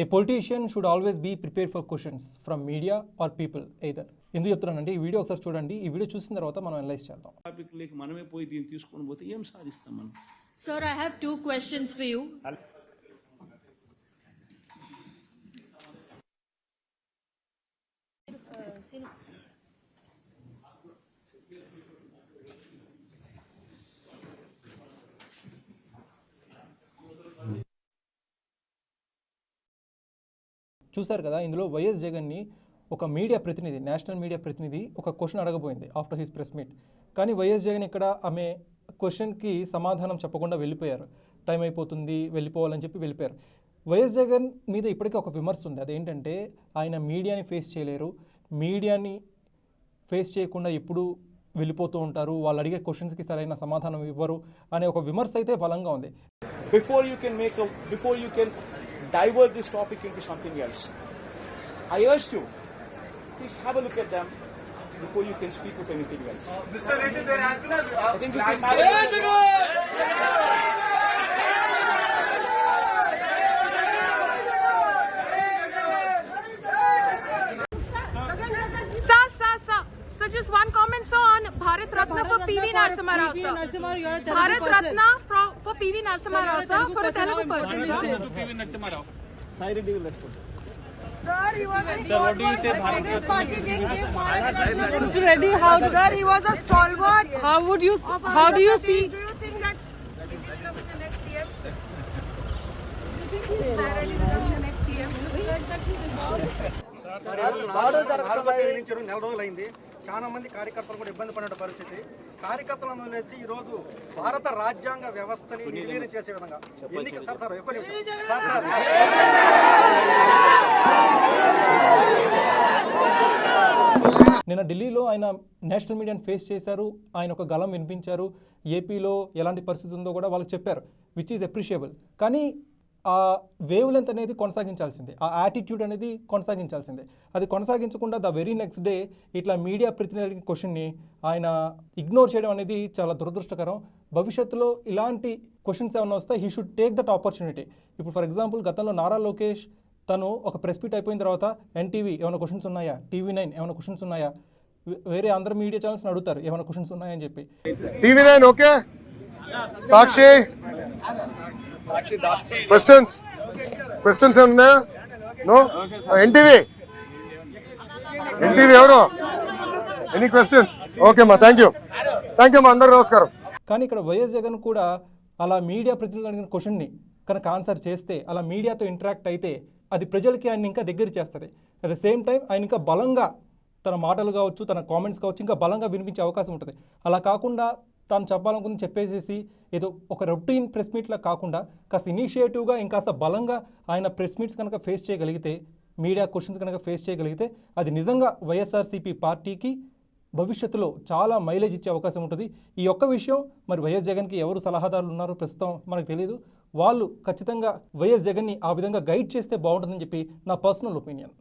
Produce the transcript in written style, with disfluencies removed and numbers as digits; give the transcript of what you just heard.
A politician should always be prepared for questions from media or people either. ఎందుకు చెప్తున్నానంటే ఈ video ఒకసారి చూడండి. ఈ వీడియో చూసిన తర్వాత మనం అనలైజ్ చేద్దాం. టాపిక్ లేక మనమే పోయి దీన్ని తీసుకొని పోతే ఏం సాధిస్తాం మనం? Sir, I have 2 questions for you. చూశారు కదా, ఇందులో వైఎస్ జగన్ని ఒక మీడియా ప్రతినిధి, నేషనల్ మీడియా ప్రతినిధి ఒక క్వశ్చన్ అడగబోయింది ఆఫ్టర్ హిస్ ప్రెస్ మీట్. కానీ వైఎస్ జగన్ ఇక్కడ ఆమె క్వశ్చన్కి సమాధానం చెప్పకుండా వెళ్ళిపోయారు. టైం అయిపోతుంది, వెళ్ళిపోవాలని చెప్పి వెళ్ళిపోయారు. వైఎస్ జగన్ మీద ఇప్పటికీ ఒక విమర్శ ఉంది. అదేంటంటే ఆయన మీడియాని ఫేస్ చేయలేరు, మీడియాని ఫేస్ చేయకుండా ఎప్పుడు వెళ్ళిపోతూ ఉంటారు, వాళ్ళు అడిగే క్వశ్చన్స్కి సరైన సమాధానం ఇవ్వరు అనే ఒక విమర్శ అయితే బలంగా ఉంది. Before you can divert this topic into something else, I urge you, please have a look at them before you can speak of anything else. Mr. Reddy, there has been I think you can have Sir, just one comment, sir, on Bharat Ratna for PV Narasimha Rao, sir. Bharat Ratna for PV Narasimha Rao, sir, for a Telugu person, sir. PV Narasimha Rao. Sai Reddy will let go. Sir, what do you say, Bharat Ratna? Mr. Reddy, how sir, he was a stalwart. How do you see? Do you think that he will become the next CM? Do you think he will become the next CM? నెల రోజులైంది. చాలా మంది కార్యకర్తలు కూడా ఇబ్బంది పడిన పరిస్థితి. కార్యకర్తలను వదిలేసి ఈ రోజు భారత రాజ్యాంగ వ్యవస్థని నిర్వీర్యం చేసే విధంగా నిన్న ఢిల్లీలో ఆయన నేషనల్ మీడియాని ఫేస్ చేశారు, ఆయన ఒక గలం వినిపించారు. ఏపీలో ఎలాంటి పరిస్థితి ఉందో కూడా వాళ్ళకి చెప్పారు, విచ్ ఈజ్ అప్రిషియబుల్. కానీ ఆ వేవ్ లెంత్ అనేది కొనసాగించాల్సిందే, ఆ యాటిట్యూడ్ అనేది కొనసాగించాల్సిందే. అది కొనసాగించకుండా ద వెరీ నెక్స్ట్ డే ఇట్లా మీడియా ప్రతినిధి క్వశ్చన్ని ఆయన ఇగ్నోర్ చేయడం అనేది చాలా దురదృష్టకరం. భవిష్యత్తులో ఇలాంటి క్వశ్చన్స్ ఏమైనా వస్తే he should take that opportunity. ఇప్పుడు ఫర్ ఎగ్జాంపుల్ గతంలో నారా లోకేష్ తను ఒక ప్రెస్ మీట్ అయిపోయిన తర్వాత ఎన్టీవీ ఏమైనా క్వశ్చన్స్ ఉన్నాయా, టీవీ9 ఏమైనా క్వశ్చన్స్ ఉన్నాయా, వేరే అందరు మీడియా ఛానల్స్ని అడుగుతారు ఏమైనా క్వశ్చన్స్ ఉన్నాయని చెప్పి. టీవీ9 ఓకే, సాక్షి క్వశ్చన్స్ ఏమన్నా? నో. ఎన్టీవీ ఎవరు? Any questions? ఓకే అమ్మా, థ్యాంక్ యూ అమ్మా, అందరూ నమస్కారం. కానీ ఇక్కడ వైఎస్ జగన్ కూడా అలా మీడియా ప్రతినిధులు అడిగిన క్వశ్చన్ని కనుక ఆన్సర్ చేస్తే, అలా మీడియాతో ఇంటరాక్ట్ అయితే అది ప్రజలకి ఆయన ఇంకా దగ్గర చేస్తుంది. అట్ ద సేమ్ టైం ఆయన ఇంకా బలంగా తన మాటలు కావచ్చు, తన కామెంట్స్ కావచ్చు, ఇంకా బలంగా వినిపించే అవకాశం ఉంటుంది. అలా కాకుండా తాను చెప్పాలనుకుని చెప్పేసేసి ఏదో ఒక రొటీన్ ప్రెస్ మీట్లా కాకుండా కాస్త ఇనిషియేటివ్గా ఇంకాస్త బలంగా ఆయన ప్రెస్ మీట్స్ కనుక ఫేస్ చేయగలిగితే, మీడియా క్వశ్చన్స్ కనుక ఫేస్ చేయగలిగితే అది నిజంగా వైఎస్ఆర్సీపీ పార్టీకి భవిష్యత్తులో చాలా మైలేజ్ ఇచ్చే అవకాశం ఉంటుంది. ఈ ఒక్క విషయం మరి వైఎస్ జగన్కి ఎవరు సలహాదారులు ఉన్నారో ప్రస్తుతం మనకు తెలియదు. వాళ్ళు ఖచ్చితంగా వైఎస్ జగన్ని ఆ విధంగా గైడ్ చేస్తే బాగుంటుందని చెప్పి నా పర్సనల్ ఒపీనియన్.